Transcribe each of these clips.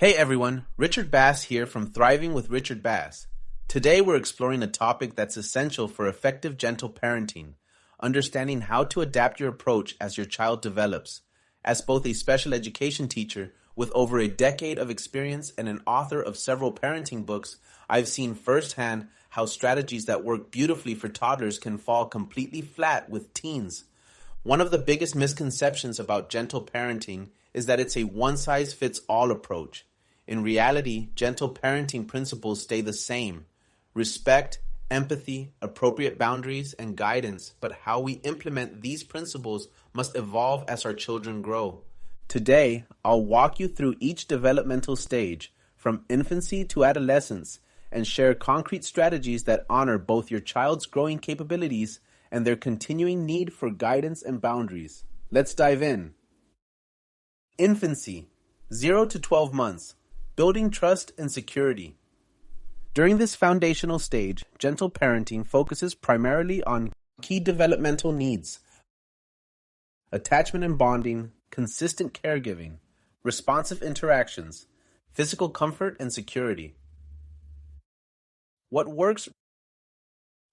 Hey everyone, Richard Bass here from Thriving with Richard Bass. Today we're exploring a topic that's essential for effective gentle parenting, understanding how to adapt your approach as your child develops. As both a special education teacher with over a decade of experience and an author of several parenting books, I've seen firsthand how strategies that work beautifully for toddlers can fall completely flat with teens. One of the biggest misconceptions about gentle parenting is that it's a one-size-fits-all approach. In reality, gentle parenting principles stay the same. Respect, empathy, appropriate boundaries, and guidance, but how we implement these principles must evolve as our children grow. Today, I'll walk you through each developmental stage, from infancy to adolescence, and share concrete strategies that honor both your child's growing capabilities and their continuing need for guidance and boundaries. Let's dive in. Infancy, 0 to 12 months, building trust and security. During this foundational stage, gentle parenting focuses primarily on key developmental needs: attachment and bonding, consistent caregiving, responsive interactions, physical comfort and security. What works?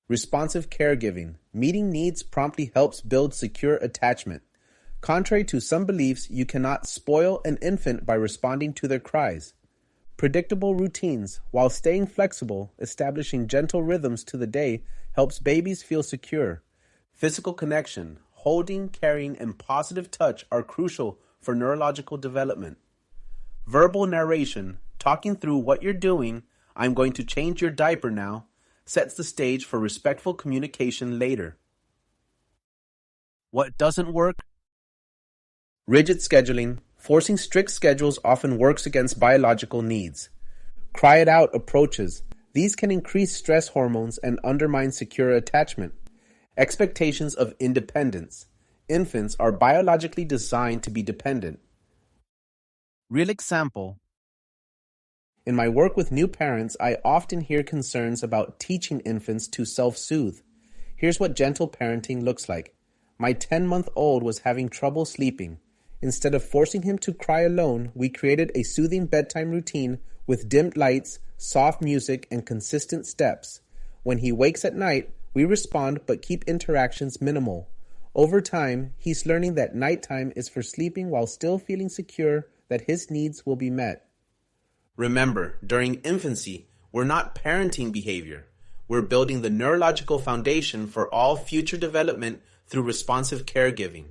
Responsive caregiving. Meeting needs promptly helps build secure attachment. Contrary to some beliefs, you cannot spoil an infant by responding to their cries. Predictable routines. While staying flexible, establishing gentle rhythms to the day helps babies feel secure. Physical connection. Holding, carrying, and positive touch are crucial for neurological development. Verbal narration. Talking through what you're doing, I'm going to change your diaper now, sets the stage for respectful communication later. What doesn't work? Rigid scheduling. Forcing strict schedules often works against biological needs. Cry it out approaches. These can increase stress hormones and undermine secure attachment. Expectations of independence. Infants are biologically designed to be dependent. Real example. In my work with new parents, I often hear concerns about teaching infants to self-soothe. Here's what gentle parenting looks like. My 10-month-old was having trouble sleeping. Instead of forcing him to cry alone, we created a soothing bedtime routine with dimmed lights, soft music, and consistent steps. When he wakes at night, we respond but keep interactions minimal. Over time, he's learning that nighttime is for sleeping while still feeling secure that his needs will be met. Remember, during infancy, we're not parenting behavior. We're building the neurological foundation for all future development through responsive caregiving.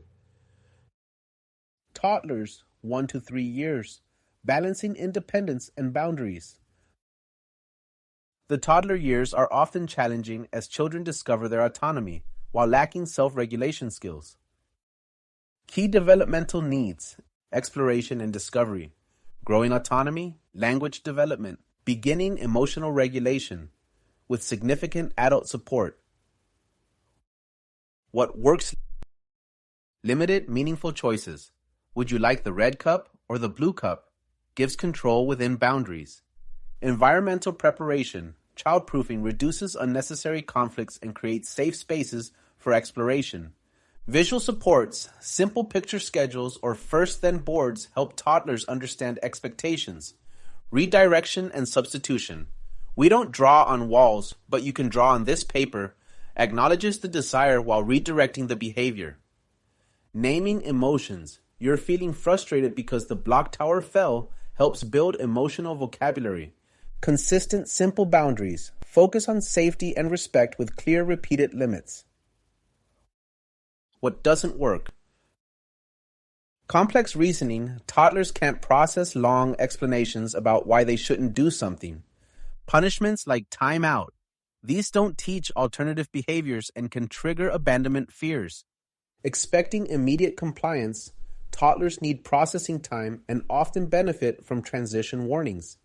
Toddlers, 1 to 3 years, balancing independence and boundaries. The toddler years are often challenging as children discover their autonomy while lacking self-regulation skills. Key developmental needs: exploration and discovery, growing autonomy, language development, beginning emotional regulation, with significant adult support. What works? Limited, meaningful choices. Would you like the red cup or the blue cup? Gives control within boundaries. Environmental preparation. Childproofing reduces unnecessary conflicts and creates safe spaces for exploration. Visual supports, simple picture schedules, or first-then boards help toddlers understand expectations. Redirection and substitution. We don't draw on walls, but you can draw on this paper. Acknowledges the desire while redirecting the behavior. Naming emotions. You're feeling frustrated because the block tower fell helps build emotional vocabulary. Consistent, simple boundaries. Focus on safety and respect with clear, repeated limits. What doesn't work? Complex reasoning. Toddlers can't process long explanations about why they shouldn't do something. Punishments like time out. These don't teach alternative behaviors and can trigger abandonment fears. Expecting immediate compliance. Toddlers need processing time and often benefit from transition warnings.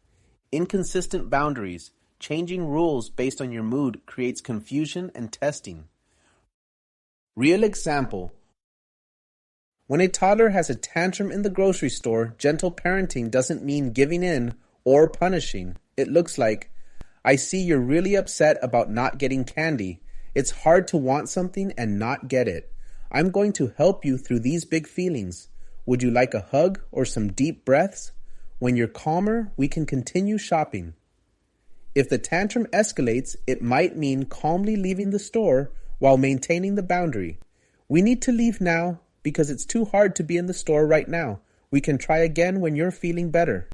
Inconsistent boundaries. Changing rules based on your mood creates confusion and testing. Real example. When a toddler has a tantrum in the grocery store, gentle parenting doesn't mean giving in or punishing. It looks like, I see you're really upset about not getting candy. It's hard to want something and not get it. I'm going to help you through these big feelings. Would you like a hug or some deep breaths? When you're calmer, we can continue shopping. If the tantrum escalates, it might mean calmly leaving the store while maintaining the boundary. We need to leave now because it's too hard to be in the store right now. We can try again when you're feeling better.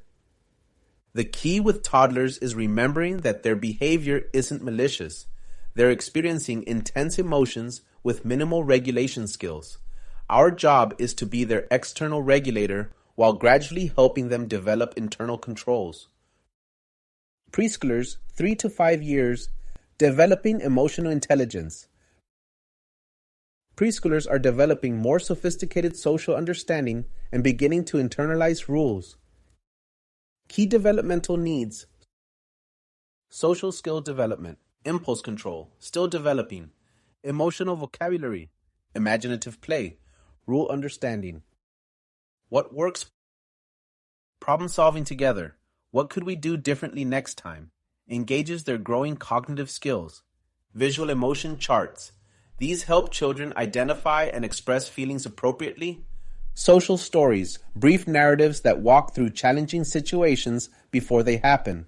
The key with toddlers is remembering that their behavior isn't malicious. They're experiencing intense emotions with minimal regulation skills. Our job is to be their external regulator while gradually helping them develop internal controls. Preschoolers, 3 to 5 years, developing emotional intelligence. Preschoolers are developing more sophisticated social understanding and beginning to internalize rules. Key developmental needs: social skill development, impulse control, still developing, emotional vocabulary, imaginative play, rule understanding. What works? Problem solving together. What could we do differently next time? Engages their growing cognitive skills. Visual emotion charts. These help children identify and express feelings appropriately. Social stories, brief narratives that walk through challenging situations before they happen.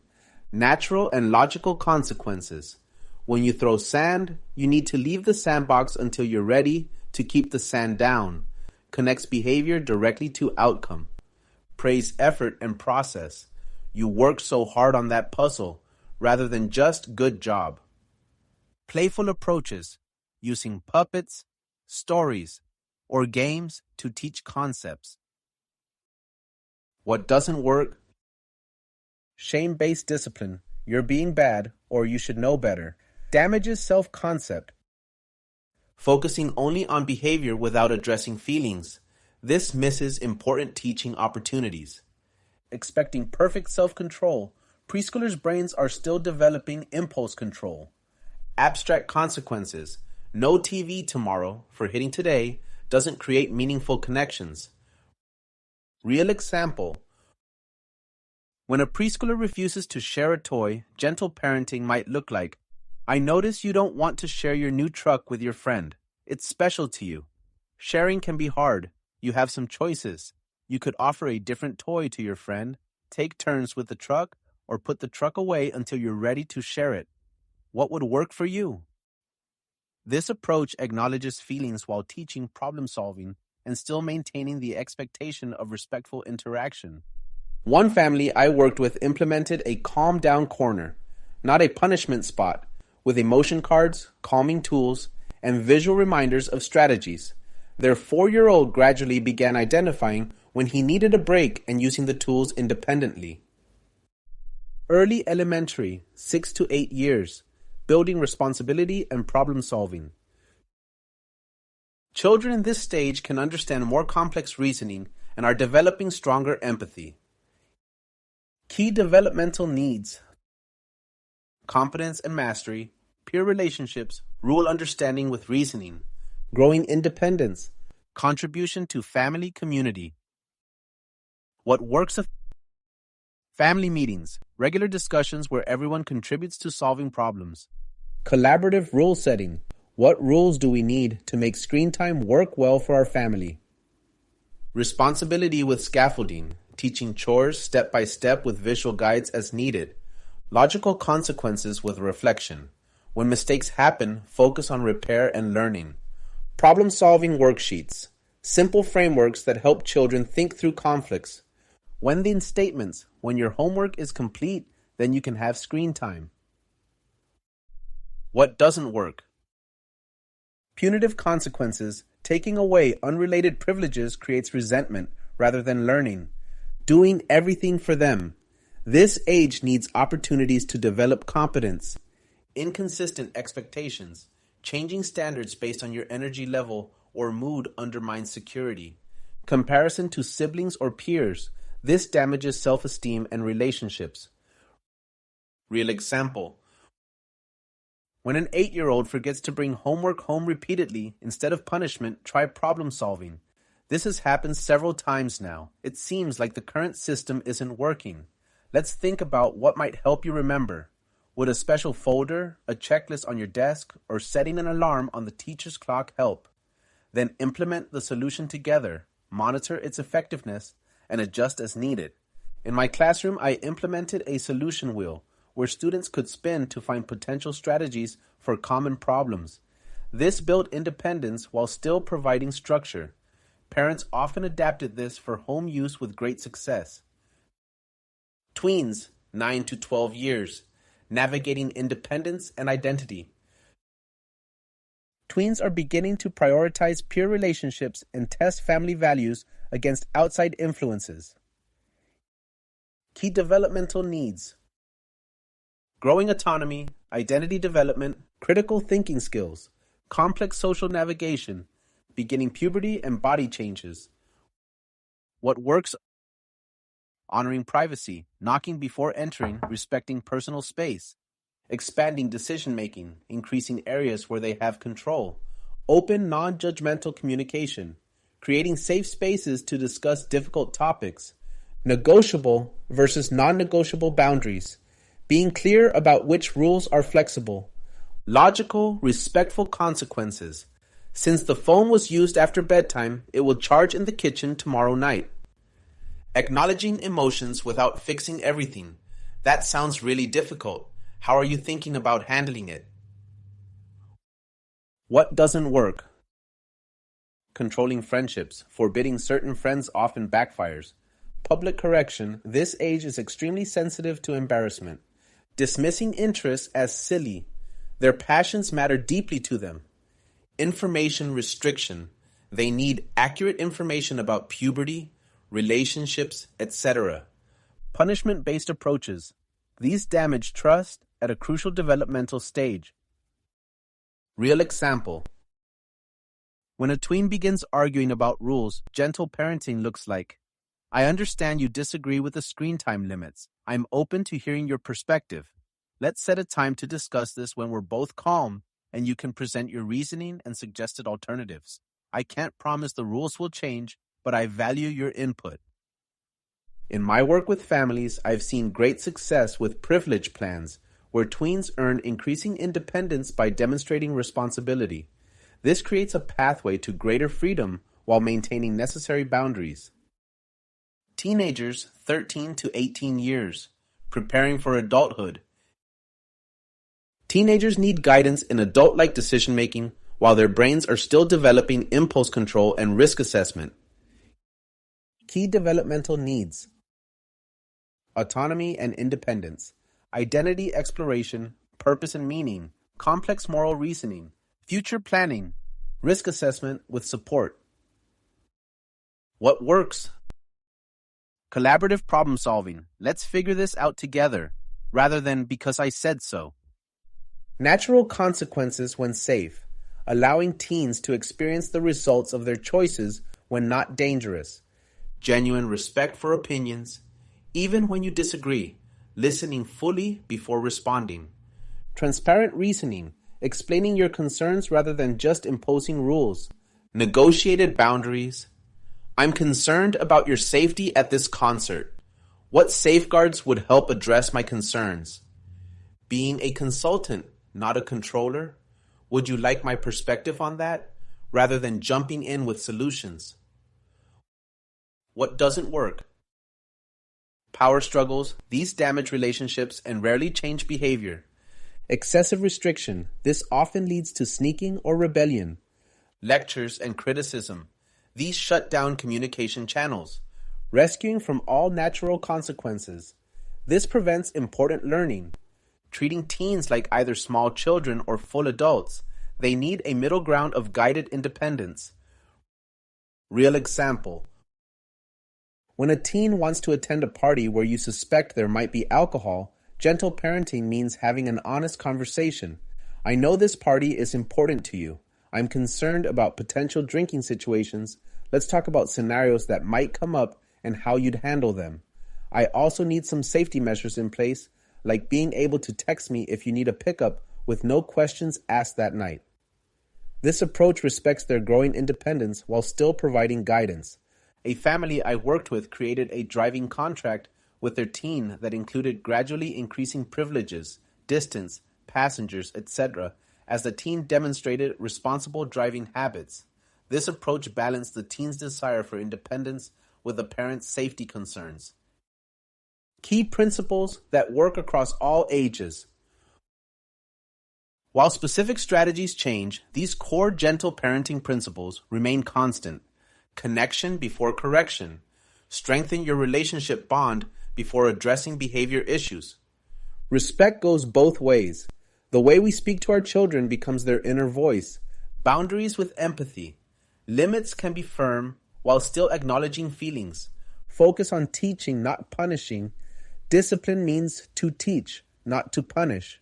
Natural and logical consequences. When you throw sand, you need to leave the sandbox until you're ready to keep the sand down. Connects behavior directly to outcome. Praise effort and process. You worked so hard on that puzzle, rather than just good job. Playful approaches, using puppets, stories, or games to teach concepts. What doesn't work? Shame-based discipline, you're being bad or you should know better. Damages self-concept. Focusing only on behavior without addressing feelings. This misses important teaching opportunities. Expecting perfect self-control, preschoolers' brains are still developing impulse control. Abstract consequences. No TV tomorrow for hitting today doesn't create meaningful connections. Real example. When a preschooler refuses to share a toy, gentle parenting might look like, I notice you don't want to share your new truck with your friend. It's special to you. Sharing can be hard. You have some choices. You could offer a different toy to your friend, take turns with the truck, or put the truck away until you're ready to share it. What would work for you? This approach acknowledges feelings while teaching problem solving and still maintaining the expectation of respectful interaction. One family I worked with implemented a calm down corner, not a punishment spot, with emotion cards, calming tools, and visual reminders of strategies. Their 4-year-old gradually began identifying when he needed a break and using the tools independently. Early elementary, 6 to 8 years, building responsibility and problem solving. Children in this stage can understand more complex reasoning and are developing stronger empathy. Key developmental needs: competence and mastery, peer relationships, rule understanding with reasoning, growing independence, contribution to family community. What works of family meetings, regular discussions where everyone contributes to solving problems. Collaborative rule setting. What rules do we need to make screen time work well for our family? Responsibility with scaffolding, teaching chores step by step with visual guides as needed. Logical consequences with reflection. When mistakes happen, focus on repair and learning. Problem-solving worksheets. Simple frameworks that help children think through conflicts. When-then statements. When your homework is complete, then you can have screen time. What doesn't work? Punitive consequences. Taking away unrelated privileges creates resentment rather than learning. Doing everything for them. This age needs opportunities to develop competence. Inconsistent expectations. Changing standards based on your energy level or mood undermines security. Comparison to siblings or peers. This damages self-esteem and relationships. Real example. When an 8-year-old forgets to bring homework home repeatedly, instead of punishment, try problem solving. This has happened several times now. It seems like the current system isn't working. Let's think about what might help you remember. Would a special folder, a checklist on your desk, or setting an alarm on the teacher's clock help? Then implement the solution together, monitor its effectiveness, and adjust as needed. In my classroom, I implemented a solution wheel where students could spin to find potential strategies for common problems. This built independence while still providing structure. Parents often adapted this for home use with great success. Tweens, 9 to 12 years, navigating independence and identity. Tweens are beginning to prioritize peer relationships and test family values against outside influences. Key developmental needs: growing autonomy, identity development, critical thinking skills, complex social navigation, beginning puberty and body changes. What works: honoring privacy, knocking before entering, respecting personal space, expanding decision-making, increasing areas where they have control, open, non-judgmental communication, creating safe spaces to discuss difficult topics, negotiable versus non-negotiable boundaries, being clear about which rules are flexible, logical, respectful consequences. Since the phone was used after bedtime, it will charge in the kitchen tomorrow night. Acknowledging emotions without fixing everything. That sounds really difficult. How are you thinking about handling it? What doesn't work? Controlling friendships. Forbidding certain friends often backfires. Public correction. This age is extremely sensitive to embarrassment. Dismissing interests as silly. Their passions matter deeply to them. Information restriction. They need accurate information about puberty, relationships, etc. Punishment-based approaches. These damage trust at a crucial developmental stage. Real example. When a tween begins arguing about rules, gentle parenting looks like, I understand you disagree with the screen time limits. I'm open to hearing your perspective. Let's set a time to discuss this when we're both calm and you can present your reasoning and suggested alternatives. I can't promise the rules will change, but I value your input. In my work with families, I've seen great success with privilege plans, where tweens earn increasing independence by demonstrating responsibility. This creates a pathway to greater freedom while maintaining necessary boundaries. Teenagers 13 to 18 years, preparing for adulthood. Teenagers need guidance in adult-like decision-making while their brains are still developing impulse control and risk assessment. Key developmental needs: autonomy and independence, identity exploration, purpose and meaning, complex moral reasoning, future planning, risk assessment with support. What works? Collaborative problem solving. Let's figure this out together, rather than because I said so. Natural consequences when safe, allowing teens to experience the results of their choices when not dangerous. Genuine respect for opinions, even when you disagree, listening fully before responding. Transparent reasoning, explaining your concerns rather than just imposing rules. Negotiated boundaries. I'm concerned about your safety at this concert. What safeguards would help address my concerns? Being a consultant, not a controller. Would you like my perspective on that, rather than jumping in with solutions? What doesn't work? Power struggles. These damage relationships and rarely change behavior. Excessive restriction. This often leads to sneaking or rebellion. Lectures and criticism. These shut down communication channels. Rescuing from all natural consequences. This prevents important learning. Treating teens like either small children or full adults. They need a middle ground of guided independence. Real example. When a teen wants to attend a party where you suspect there might be alcohol, gentle parenting means having an honest conversation. I know this party is important to you. I'm concerned about potential drinking situations. Let's talk about scenarios that might come up and how you'd handle them. I also need some safety measures in place, like being able to text me if you need a pickup with no questions asked that night. This approach respects their growing independence while still providing guidance. A family I worked with created a driving contract with their teen that included gradually increasing privileges, distance, passengers, etc., as the teen demonstrated responsible driving habits. This approach balanced the teen's desire for independence with the parent's safety concerns. Key principles that work across all ages. While specific strategies change, these core gentle parenting principles remain constant. Connection before correction. Strengthen your relationship bond before addressing behavior issues. Respect goes both ways. The way we speak to our children becomes their inner voice. Boundaries with empathy. Limits can be firm while still acknowledging feelings. Focus on teaching, not punishing. Discipline means to teach, not to punish.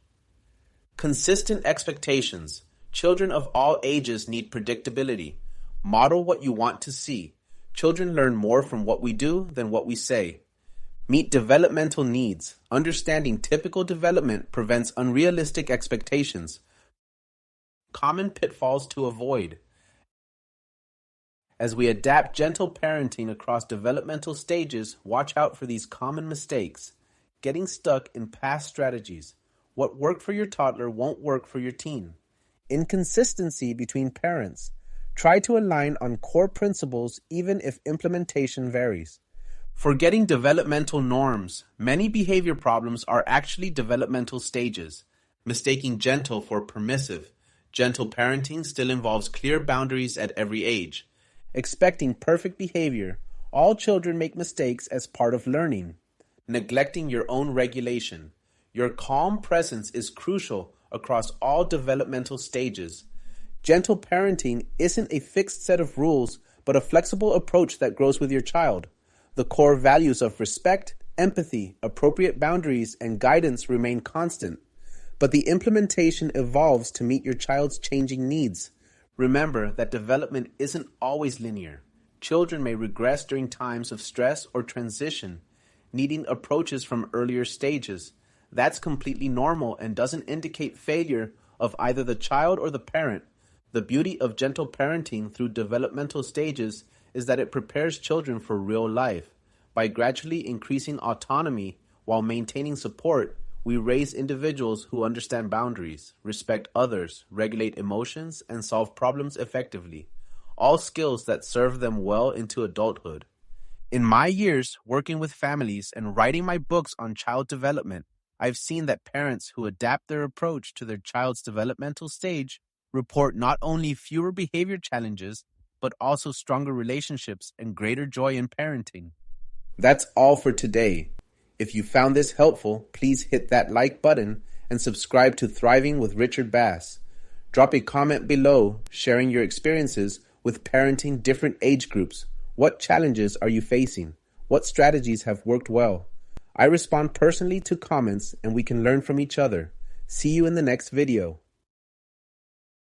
Consistent expectations. Children of all ages need predictability. Model what you want to see. Children learn more from what we do than what we say. Meet developmental needs. Understanding typical development prevents unrealistic expectations. Common pitfalls to avoid. As we adapt gentle parenting across developmental stages, watch out for these common mistakes. Getting stuck in past strategies. What worked for your toddler won't work for your teen. Inconsistency between parents. Try to align on core principles even if implementation varies. Forgetting developmental norms. Many behavior problems are actually developmental stages. Mistaking gentle for permissive. Gentle parenting still involves clear boundaries at every age. Expecting perfect behavior. All children make mistakes as part of learning. Neglecting your own regulation. Your calm presence is crucial across all developmental stages. Gentle parenting isn't a fixed set of rules, but a flexible approach that grows with your child. The core values of respect, empathy, appropriate boundaries, and guidance remain constant, but the implementation evolves to meet your child's changing needs. Remember that development isn't always linear. Children may regress during times of stress or transition, needing approaches from earlier stages. That's completely normal and doesn't indicate failure of either the child or the parent. The beauty of gentle parenting through developmental stages is that it prepares children for real life. By gradually increasing autonomy while maintaining support, we raise individuals who understand boundaries, respect others, regulate emotions, and solve problems effectively, all skills that serve them well into adulthood. In my years working with families and writing my books on child development, I've seen that parents who adapt their approach to their child's developmental stage report not only fewer behavior challenges, but also stronger relationships and greater joy in parenting. That's all for today. If you found this helpful, please hit that like button and subscribe to Thriving with Richard Bass. Drop a comment below sharing your experiences with parenting different age groups. What challenges are you facing? What strategies have worked well? I respond personally to comments and we can learn from each other. See you in the next video.